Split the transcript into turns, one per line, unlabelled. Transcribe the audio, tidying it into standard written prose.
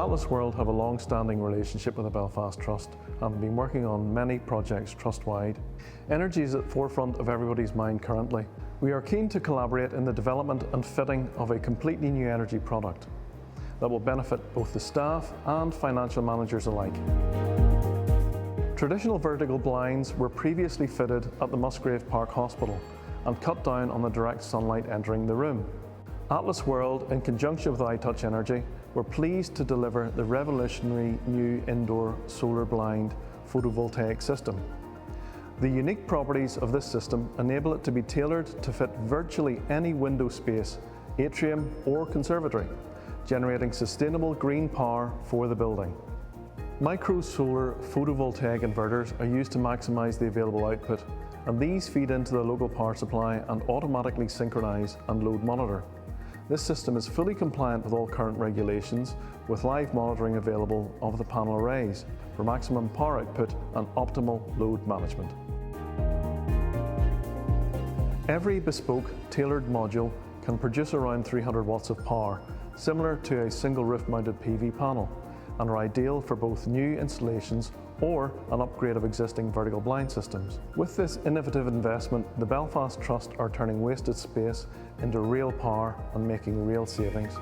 Atlas World have a long-standing relationship with the Belfast Trust and have been working on many projects trust-wide. Energy is at the forefront of everybody's mind currently. We are keen to collaborate in the development and fitting of a completely new energy product that will benefit both the staff and financial managers alike. Traditional vertical blinds were previously fitted at the Musgrave Park Hospital and cut down on the direct sunlight entering the room. Atlas World, in conjunction with iTouch Energy, were pleased to deliver the revolutionary new indoor solar blind photovoltaic system. The unique properties of this system enable it to be tailored to fit virtually any window space, atrium or conservatory, generating sustainable green power for the building. Micro solar photovoltaic inverters are used to maximise the available output, and these feed into the local power supply and automatically synchronise and load monitor. This system is fully compliant with all current regulations, with live monitoring available of the panel arrays for maximum power output and optimal load management. Every bespoke, tailored module can produce around 300 watts of power, similar to a single roof-mounted PV panel, and are ideal for both new installations or an upgrade of existing vertical blind systems. With this innovative investment, the Belfast Trust are turning wasted space into real power and making real savings.